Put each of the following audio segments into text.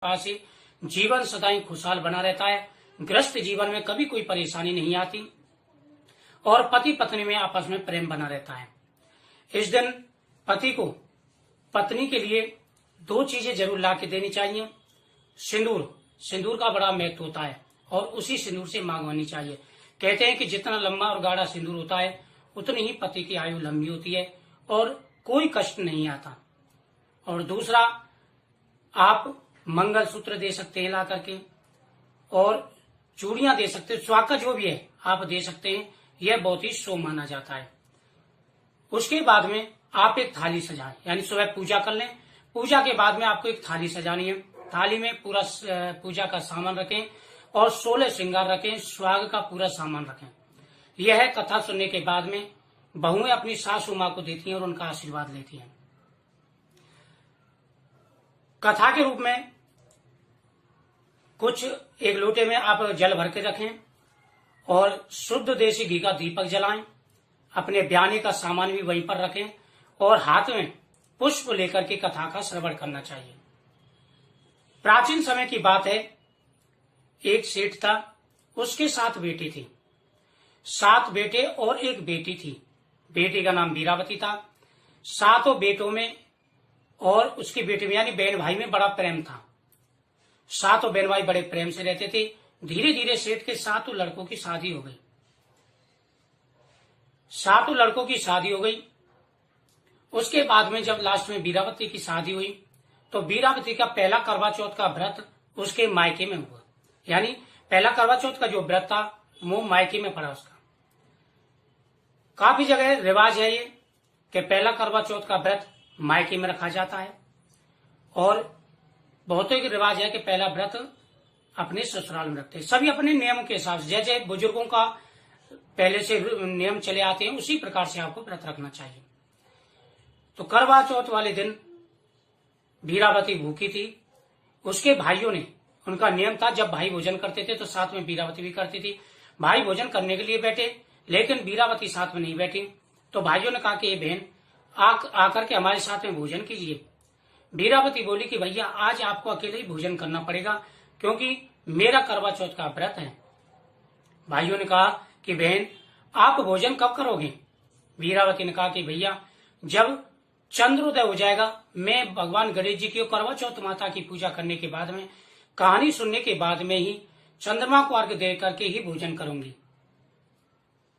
पास से जीवन सदाई खुशहाल बना रहता है। गृहस्थ जीवन में कभी कोई परेशानी नहीं आती और पति पत्नी में आपस में प्रेम बना रहता है। इस दिन पति को पत्नी के लिए दो चीजें जरूर ला के देनी चाहिए। सिंदूर का बड़ा महत्व होता है और उसी सिंदूर से मांगवानी चाहिए। कहते हैं कि जितना लंबा और गाढ़ा सिंदूर होता है उतनी ही पति की आयु लंबी होती है और कोई कष्ट नहीं आता। और दूसरा, आप मंगलसूत्र दे सकते हैं ला करके और चूड़ियां दे सकते हैं, स्वाका जो भी है आप दे सकते हैं। यह बहुत ही शुभ माना जाता है। उसके बाद में आप एक थाली सजाएं, यानी सुबह पूजा कर लें। पूजा के बाद में आपको एक थाली सजानी है। थाली में पूरा पूजा का सामान रखें और 16 श्रृंगार रखें, सुहाग का पूरा सामान रखें। यह कथा सुनने के बाद में बहुएं अपनी सासू माँ को देती हैं और उनका आशीर्वाद लेती हैं। कथा के रूप में कुछ एक लोटे में आप जल भर के रखें और शुद्ध देसी घी का दीपक जलाएं। अपने ब्याने का सामान भी वहीं पर रखें और हाथ में पुष्प लेकर के कथा का श्रवण करना चाहिए। प्राचीन समय की बात है, एक सेठ था, उसके 7 बेटे थे। 7 बेटे और एक बेटी थी। बेटी का नाम वीरावती था। 7 बेटों में और उसकी बेटी में यानी बहन भाई में बड़ा प्रेम था। 7 बहन भाई बड़े प्रेम से रहते थे। धीरे धीरे सेठ के 7 लड़कों की शादी हो गई। 7 लड़कों की शादी हो गई। उसके बाद में जब लास्ट में वीरावती की शादी हुई तो वीरावती का पहला करवा चौथ का व्रत उसके मायके में हुआ। यानी पहला करवा चौथ का जो व्रत था वो मायके में पड़ा उसका। काफी जगह रिवाज है ये कि पहला करवा चौथ का व्रत मायके में रखा जाता है और बहुतों के रिवाज है कि पहला व्रत अपने ससुराल में रखते हैं। सभी अपने नियम के हिसाब से, जैसे बुजुर्गों का पहले से नियम चले आते हैं उसी प्रकार से आपको व्रत रखना चाहिए। तो करवा चौथ वाले दिन वीरावती भूखी थी। उसके भाइयों ने, उनका नियम था जब भाई भोजन करते थे तो साथ में वीरावती भी करती थी। भाई भोजन करने के लिए बैठे लेकिन वीरावती साथ में नहीं बैठी। तो भाइयों ने कहा कि ये बहन आकर के हमारे साथ में भोजन कीजिए। वीरावती बोली कि भैया आज आपको अकेले ही भोजन करना पड़ेगा क्योंकि मेरा करवा चौथ का व्रत है। भाइयों ने कहा कि बहन आप भोजन कब करोगे? वीरावती ने कहा कि भैया जब चंद्रोदय हो जाएगा, मैं भगवान गणेश जी की करवा चौथ माता की पूजा करने के बाद में, कहानी सुनने के बाद में ही चंद्रमा को अर्घ्य दे करके ही भोजन करूंगी।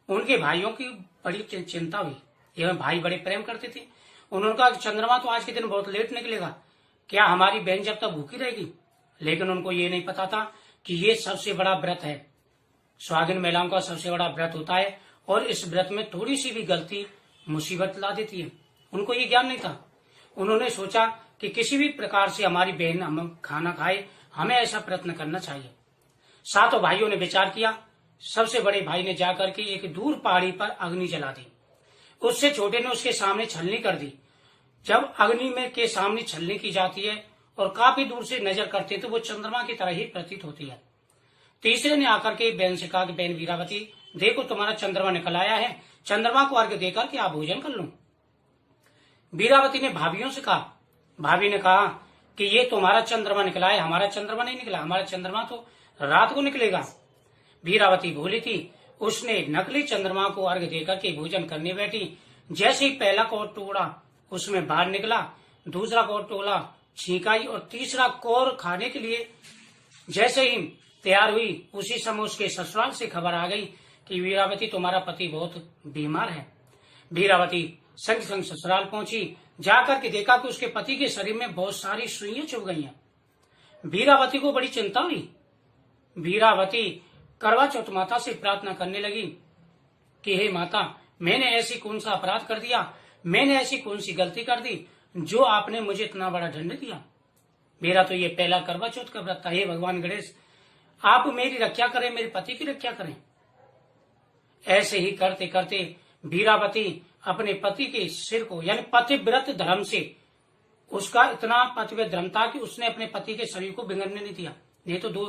उनके भाइयों की बड़ी चिंता हुई। ये भाई बड़े प्रेम करते थे। उन्होंने कहा चंद्रमा तो आज के दिन बहुत लेट निकलेगा, क्या हमारी बहन जब तक भूखी रहेगी? लेकिन उनको ये नहीं पता था कि ये सबसे बड़ा व्रत है। सुहागिन महिलाओं का सबसे बड़ा व्रत होता है और इस व्रत में थोड़ी सी भी गलती मुसीबत ला देती है। उनको ये ज्ञान नहीं था। उन्होंने सोचा कि किसी भी प्रकार से हमारी बहन हम खाना खाए, हमें ऐसा प्रयत्न करना चाहिए। 7 भाइयों ने विचार किया। सबसे बड़े भाई ने जाकर के एक दूर पहाड़ी पर अग्नि जला दी। उससे छोटे ने उसके सामने छलनी कर दी। जब अग्नि में के सामने छलनी की जाती है और काफी दूर से नजर करते हैं तो वो चंद्रमा की तरह ही प्रतीत होती है। तीसरे ने आकर के बहन से कहा कि बहन वीरावती देखो तुम्हारा चंद्रमा निकल आया है, चंद्रमा को अर्घ्य देकर के आप भोजन कर लो। वीरावती ने भाभियों से कहा, भाभी ने कहा कि ये तुम्हारा चंद्रमा निकला है, हमारा चंद्रमा नहीं निकला, हमारा चंद्रमा तो रात को निकलेगा। वीरावती भोली थी, उसने नकली चंद्रमा को अर्घ्य देकर के भोजन करने बैठी। जैसे ही पहला कौर टुकड़ा उसमें बाहर निकला, दूसरा कौर टुकड़ा छींकाई और तीसरा कौर खाने के लिए जैसे ही तैयार हुई उसी समय उसके ससुराल से खबर आ गई कि वीरावती तुम्हारा पति बहुत बीमार है। वीरावती संग संग ससुराल पहुंची। जाकर के देखा कि उसके पति के शरीर में बहुत सारी सुइयां चुभ गई हैं। वीरावती को बड़ी चिंता हुई। वीरावती करवा चौथ माता से प्रार्थना करने लगी कि हे माता, मैंने ऐसी कौन सा अपराध कर दिया, मैंने ऐसी कौन सी गलती कर दी जो आपने मुझे इतना बड़ा दंड दिया? मेरा तो ये पहला करवा चौथ का व्रत था। हे भगवान गणेश, आप मेरी रक्षा करें, मेरे पति की रक्षा करें। ऐसे ही करते करते वीरावती अपने पति के सिर को, यानी पतिव्रत धर्म से, उसका इतना पतिव्रत धर्म था कि उसने अपने पति के शरीर को बिगड़ने नहीं दिया। नहीं तो 2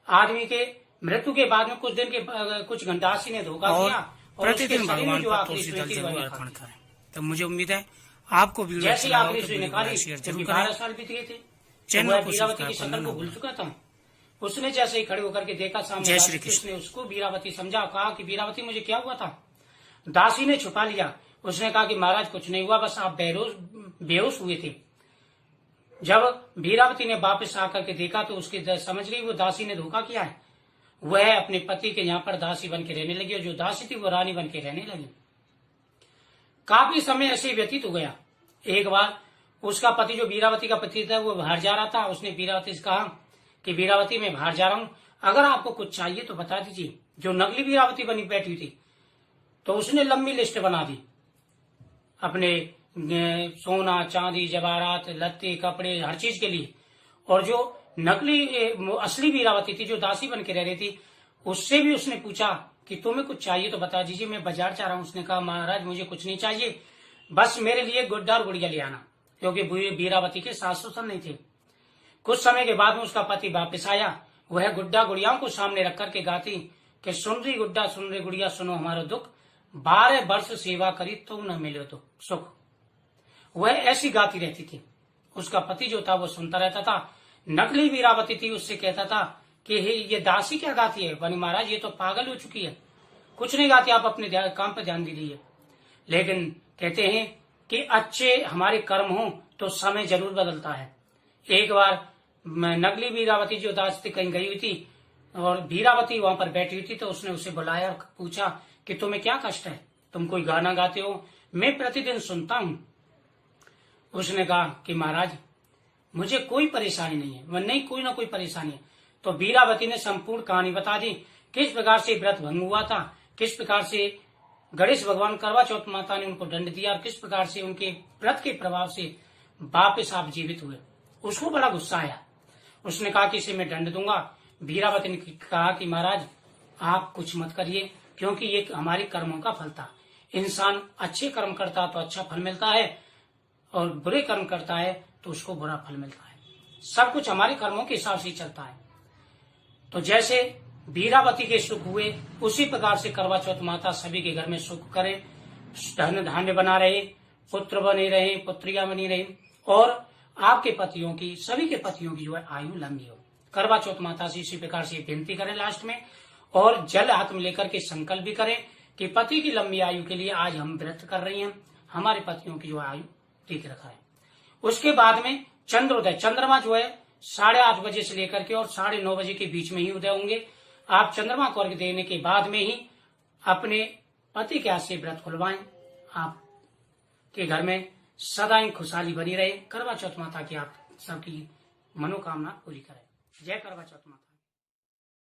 आदमी के मृत्यु के बाद में कुछ दिन के कुछ घंटासी ने धोखा दिया और प्रतिदिन भगवान को तुलसी दल जरूर अर्पण करें। तो मुझे उम्मीद है आपको वीडियो जैसे आखिरी सुई निकाली 12 साल बीत गए थे। वह वीरावती की शक्ल को भूल चुका था। उसने जैसे ही खड़े होकर के देखा सामने उसने उसको वीरावती समझा, कहा कि वीरावती मुझे क्या हुआ था। दासी ने छुपा लिया। उसने कहा कि महाराज कुछ नहीं हुआ, बस आप बेहोश हुए थे। जब वीरावती ने वापस आकर के देखा तो उसकी समझ गई वो दासी ने धोखा किया है। वह अपने पति के यहाँ पर दासी बन के रहने लगी और जो दासी थी वो रानी बन के रहने लगी। काफी समय ऐसे व्यतीत हो गया। एक बार उसका पति, जो वीरावती का पति था, वो बाहर जा रहा था। उसने वीरावती से कहा कि वीरावती मैं बाहर जा रहा हूँ, अगर आपको कुछ चाहिए तो बता दीजिए। जो नकली वीरावती बनी बैठी हुई थी, तो उसने लंबी लिस्ट बना दी अपने सोना चांदी जवाहरात लत्ते कपड़े हर चीज के लिए। और जो नकली असली वीरावती थी, जो दासी बन के रह रही थी, उससे भी उसने पूछा कि तुम्हें कुछ चाहिए तो बता दीजिए, मैं बाजार जा रहा हूँ। उसने कहा महाराज मुझे कुछ नहीं चाहिए, बस मेरे लिए गुड्डा और गुड़िया ले आना, क्योंकि वीरावती के सास ससुर नहीं थे। कुछ समय के बाद में उसका पति वापस आया। वह गुड्डा गुड़ियाओं को सामने रख करके गाती कि सुन रही गुड्डा सुन रही गुड़िया सुनो हमारा दुख, 12 वर्ष सेवा करी तो न मिले तो सुख। वह ऐसी गाती रहती थी। उसका पति जो था वो सुनता रहता था। नकली वीरावती थी, उससे कहता था कि ये दासी क्या गाती है, बनी महाराज ये तो पागल हो चुकी है, कुछ नहीं गाती, आप अपने काम पर ध्यान दीजिए। लेकिन कहते हैं कि अच्छे हमारे कर्म हो तो समय जरूर बदलता है। एक बार नकली वीरावती जो दासी कहीं गई हुई थी और वीरावती वहां पर बैठी हुई थी, तो उसने उसे बुलाया, पूछा कि तुम्हें क्या कष्ट है, तुम कोई गाना गाते हो, मैं प्रतिदिन सुनता हूँ। उसने कहा कि महाराज मुझे कोई परेशानी नहीं है, वह नहीं कोई ना कोई परेशानी है। तो वीरावती ने संपूर्ण कहानी बता दी, किस प्रकार से व्रत भंग हुआ था, किस प्रकार से गणेश भगवान करवा चौथ माता ने उनको दंड दिया और किस प्रकार से उनके व्रत के प्रभाव से वापिस आप जीवित हुए। उसको बड़ा गुस्सा आया। उसने कहा कि इसे मैं दंड दूंगा। वीरावती ने कहा कि महाराज आप कुछ मत करिए, क्योंकि ये हमारे कर्मों का फल था। इंसान अच्छे कर्म करता तो अच्छा फल मिलता है और बुरे कर्म करता है तो उसको बुरा फल मिलता है। सब कुछ हमारे कर्मों के हिसाब से चलता है। तो जैसे वीरावती के सुख हुए, उसी प्रकार से करवा चौथ माता सभी के घर में सुख करे, धन धान्य बना रहे, पुत्र बने रहे, पुत्रियां बनी रहे और आपके पतियों की, सभी के पतियों की जो है आयु लंबी हो। करवा चौथ माता से इसी प्रकार से विनती करें लास्ट में, और जल हाथ में लेकर के संकल्प भी करें कि पति की लंबी आयु के लिए आज हम व्रत कर रही हैं, हमारे पतियों की जो आयु ठीक रखा है। उसके बाद में चंद्रोदय, चंद्रमा जो है 8:30 बजे से लेकर के और 9:30 बजे के बीच में ही उदय होंगे। आप चंद्रमा को अर्घ्य देने के बाद में ही अपने पति के हाथ से व्रत खुलवाएं। आपके घर में सदा ही खुशहाली बनी रहे। करवा चौथ माता की आप सबकी मनोकामना पूरी करें। जय करवा चौथ माता।